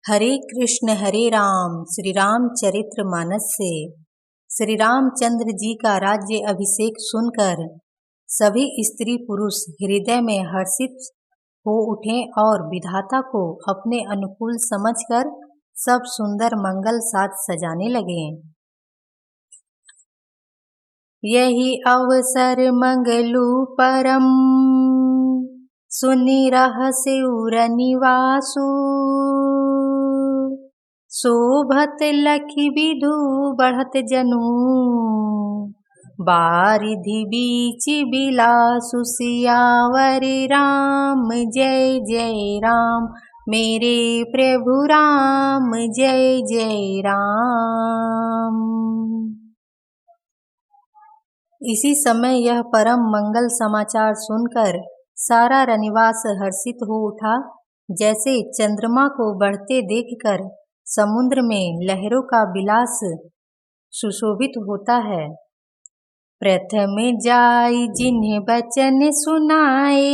हरे कृष्ण हरे राम श्री राम चरित्र मानस से श्री रामचंद्र जी का राज्य अभिषेक सुनकर सभी स्त्री पुरुष हृदय में हर्षित हो उठे और विधाता को अपने अनुकूल समझकर सब सुंदर मंगल साज सजाने लगे। यही अवसर मंगलू परम सुनि रहस्य उर निवासु शोभत लखि विधु बढ़त जनु बारिधि बीच बिलासु सियावर राम जय जय राम मेरे प्रभु राम जय जय राम। इसी समय यह परम मंगल समाचार सुनकर सारा रनिवास हर्षित हो उठा। जैसे चंद्रमा को बढ़ते देखकर समुद्र में लहरों का विलास सुशोभित होता है। प्रथम जाई जिन्हें बचन सुनाए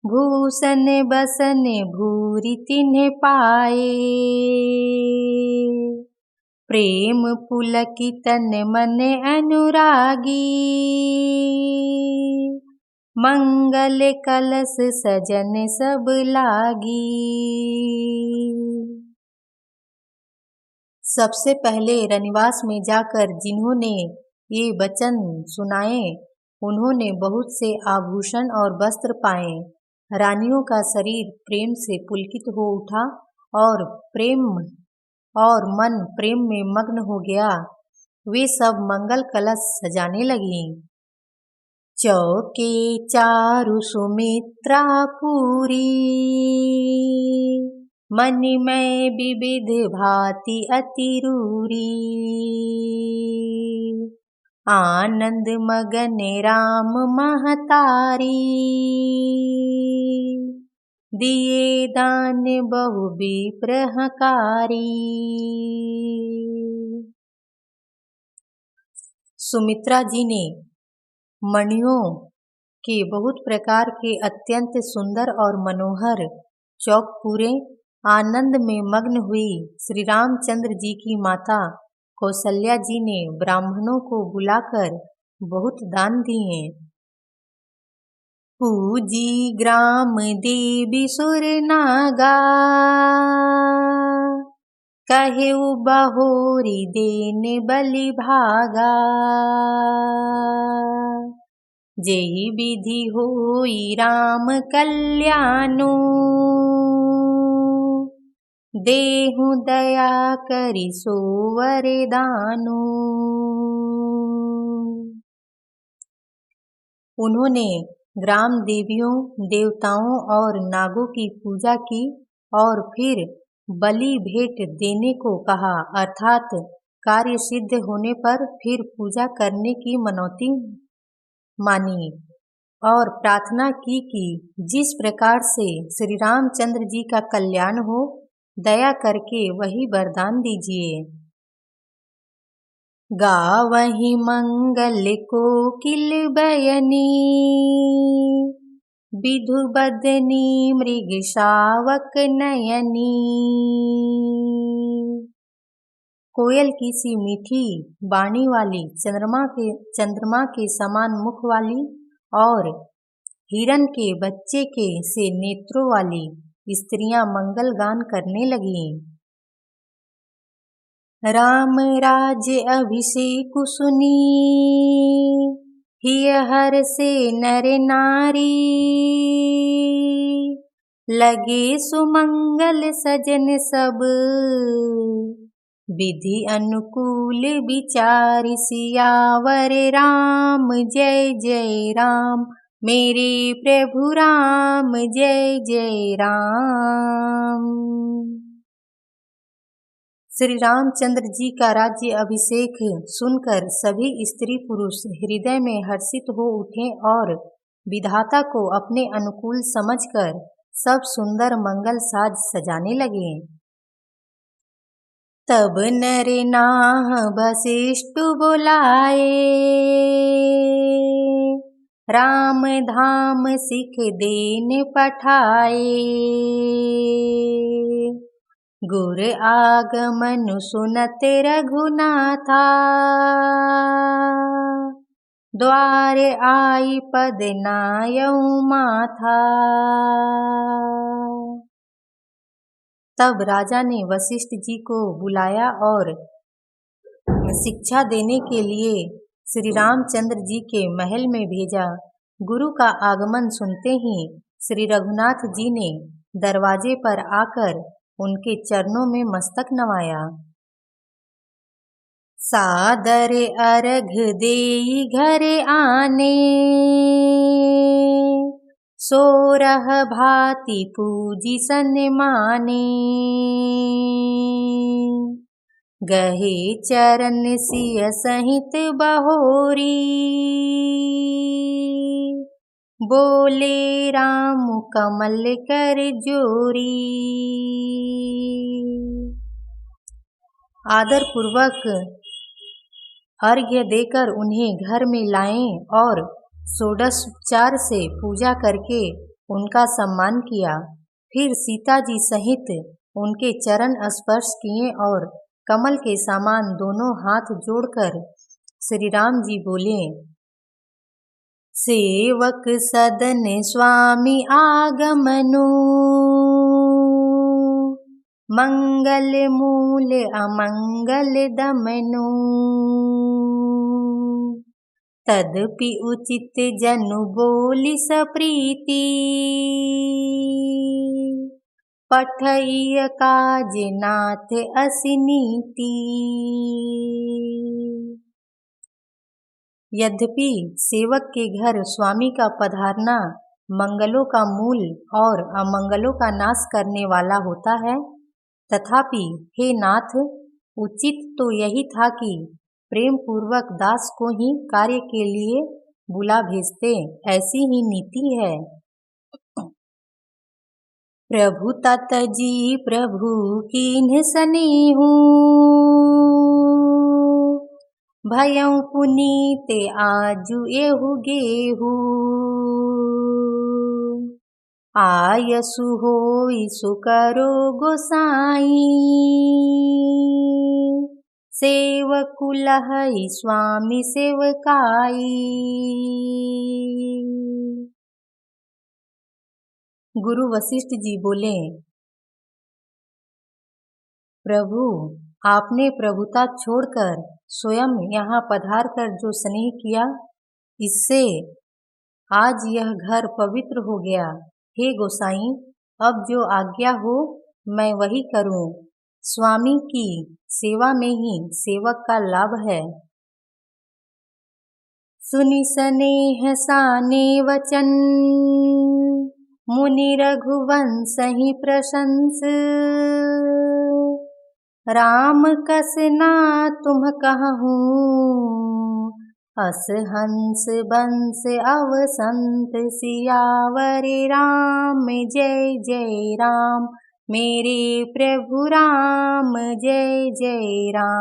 भूषण बसन भूरि तिन्हें पाए प्रेम पुलकित तन मन अनुरागी मंगल कलश सजन सब लागी। सबसे पहले रनिवास में जाकर जिन्होंने ये वचन सुनाए उन्होंने बहुत से आभूषण और वस्त्र पाए। रानियों का शरीर प्रेम से पुलकित हो उठा और मन प्रेम में मग्न हो गया। वे सब मंगल कलश सजाने लगी। चौके चारु सुमित्रा पूरी मणिमय विविध भांति अतिरूरी आनंद मगन राम महतारी दिए दान बहु विप्रहकारी। सुमित्रा जी ने मणियों के बहुत प्रकार के अत्यंत सुंदर और मनोहर चौक पूरे आनंद में मग्न हुई श्री रामचंद्र जी की माता कौशल्या जी ने ब्राह्मणों को बुलाकर बहुत दान दिए। पूजी ग्राम देवी सुर नागा कहे बहोरी देन बलि भागा जेहि विधि होई राम कल्याणो देहु दया करि सो वरदानो। उन्होंने ग्राम देवियों देवताओं और नागों की पूजा की और फिर बलि भेंट देने को कहा अर्थात कार्य सिद्ध होने पर फिर पूजा करने की मनौती मानी और प्रार्थना की कि जिस प्रकार से श्री रामचंद्र जी का कल्याण हो दया करके वही वरदान दीजिए। गावहि मंगल कोकिल बयनी विधु बदनी मृग शावक नयनी। कोयल की सी मीठी वाणी वाली चंद्रमा के समान मुख वाली और हिरन के बच्चे के से नेत्रों वाली स्त्रियां मंगल गान करने लगी। राम राज्य अभिषेक सुनी हिय हर से नर नारी लगे सुमंगल सजन सब विधि अनुकूल विचार सियावर राम जय जय राम मेरे प्रभु राम जय जय राम। श्री रामचंद्र जी का राज्य अभिषेक सुनकर सभी स्त्री पुरुष हृदय में हर्षित हो उठे और विधाता को अपने अनुकूल समझकर सब सुंदर मंगल साज सजाने लगे। तब नर नाह वशिष्ठ बुलाए राम धाम सिख देन पठाए गुर आगमन सुनत रघुनाथा, द्वार आई पद नायऊ माथा। तब राजा ने वशिष्ठ जी को बुलाया और शिक्षा देने के लिए श्री रामचंद्र जी के महल में भेजा। गुरु का आगमन सुनते ही श्री रघुनाथ जी ने दरवाजे पर आकर उनके चरणों में मस्तक नवाया। सादर अर्घ देई घर आने, सोरह भांति पूजी सन्माने। गहे चरण सिय सहित बहोरी, बोले राम कमल कर जोरी। आदर पूर्वक अर्घ्य देकर उन्हें घर में लाएं और षोडशोपचार से पूजा करके उनका सम्मान किया। फिर सीता जी सहित उनके चरण स्पर्श किए और कमल के समान दोनों हाथ जोड़कर श्री राम जी बोले, सेवक सदन स्वामी आगमनु, मंगल मूल अमंगल दमनु। तदपि उचित जनु बोली सप्रीति, पठइय काज नाथ असिनीति। यद्यपि सेवक के घर स्वामी का पधारना मंगलों का मूल और अमंगलों का नाश करने वाला होता है, तथापि हे नाथ, उचित तो यही था कि प्रेम पूर्वक दास को ही कार्य के लिए बुला भेजते, ऐसी ही नीति है। प्रभु तात जी प्रभु कीन्ह सनेहु, भयउ पुनीत आजु एहु गेहु। आयसु होई सु करो गोसाई, सेवकु लहई स्वामी सेवकाई। गुरु वशिष्ठ जी बोले, प्रभु आपने प्रभुता छोड़कर स्वयं यहाँ पधार कर जो स्नेह किया, इससे आज यह घर पवित्र हो गया। हे गोसाई, अब जो आज्ञा हो मैं वही करूं। स्वामी की सेवा में ही सेवक का लाभ है। सुनि स्नेह साने वचन, मुनि रघुवंश ही प्रशंस। राम कस ना तुम कहूँ, अस हंस बंस अवसंत। सियावर राम जय जय राम, मेरे प्रभु राम जय जय राम।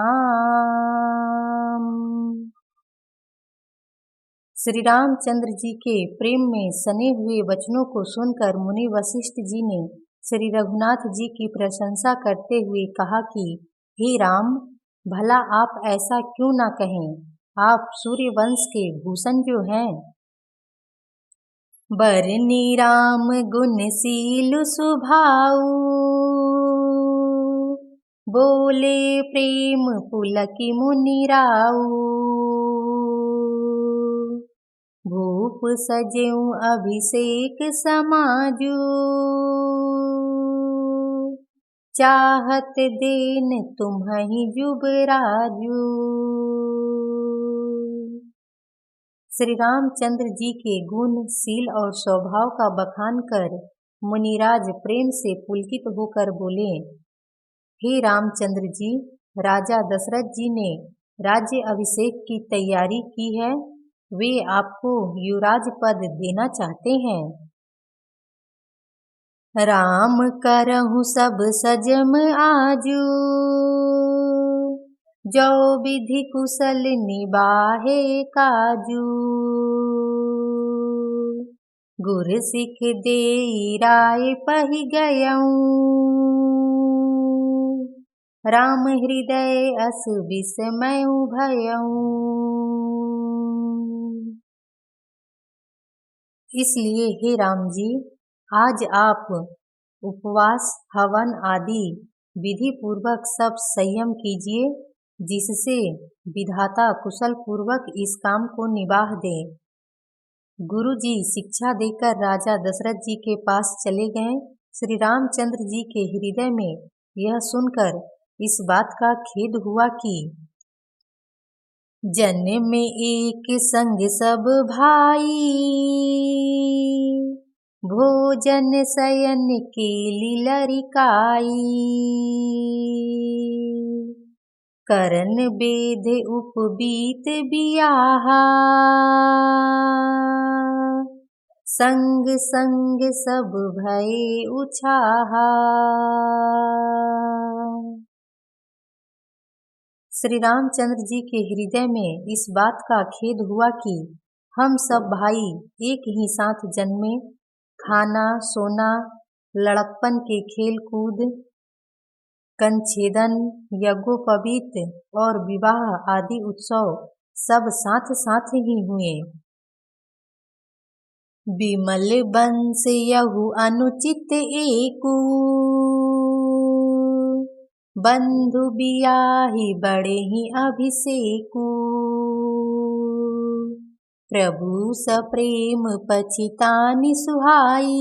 श्री रामचंद्र जी के प्रेम में सने हुए वचनों को सुनकर मुनि वशिष्ठ जी ने श्री रघुनाथ जी की प्रशंसा करते हुए कहा कि हे राम, भला आप ऐसा क्यों ना कहें, आप सूर्य वंश के भूषण जो हैं। बरनी राम गुणशील सुभाऊ, बोले प्रेम पुलकी मुनि राऊ। भूप सजेऊ अभिषेक समाजू, चाहत देन तुम्हि जुबराजू। श्री रामचंद्र जी के गुण, शील और स्वभाव का बखान कर मुनिराज प्रेम से पुलकित होकर बोले, हे रामचंद्र जी, राजा दशरथ जी ने राज्य अभिषेक की तैयारी की है। वे आपको युवराज पद देना चाहते हैं। राम करहु सब सजम आजू, जो विधि कुशल निबाहे काजू। गुर सिख देई राय पहि गयऊँ, राम हृदय अस विस्मय भयऊ। इसलिए हे राम जी, आज आप उपवास, हवन आदि विधि पूर्वक सब संयम कीजिए, जिससे विधाता कुशल पूर्वक इस काम को निबाह दे। गुरु जी शिक्षा देकर राजा दशरथ जी के पास चले गए। श्री रामचंद्र जी के हृदय में यह सुनकर इस बात का खेद हुआ कि जन में एक संग सब भाई, भोजन शयन के लीलरिकाई, करन बेद उपबीत बियाहा, संग संग सब भये उछाहा। श्री रामचंद्र जी के हृदय में इस बात का खेद हुआ कि हम सब भाई एक ही साथ जन्मे, खाना सोना, लड़कपन के खेल कूद, कंछेदन, यज्ञोपवीत और विवाह आदि उत्सव सब साथ साथ ही हुए। विमल बंस यहु अनुचित एकू, बंधु बियाहि बड़े ही अभिषेकू, प्रभु सप्रेम पछितानि सुहाई,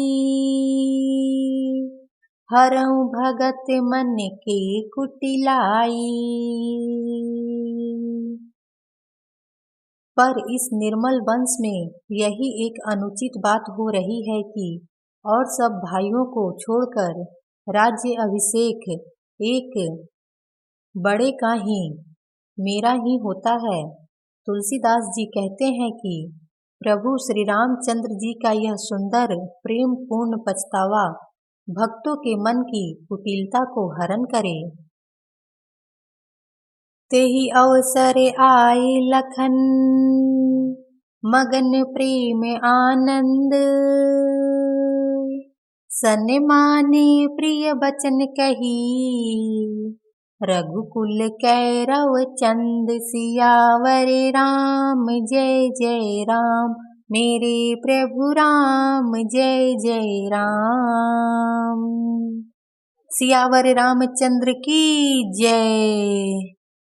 हरऊ भगत मन के कुटिलाई। पर इस निर्मल वंश में यही एक अनुचित बात हो रही है कि और सब भाइयों को छोड़कर राज्य अभिषेक एक बड़े का ही, मेरा ही होता है। तुलसीदास जी कहते हैं कि प्रभु श्री रामचंद्र जी का यह सुंदर प्रेम पूर्ण पछतावा भक्तों के मन की कुटिलता को हरण करे। तेहि अवसर आए लखन, मगन प्रेम आनंद, सन्माने प्रिय बचन कही, रघुकुल कैरव चंद। सियावर राम जय जय राम, मेरे प्रभु राम जय जय राम। सियावर रामचंद्र की जय।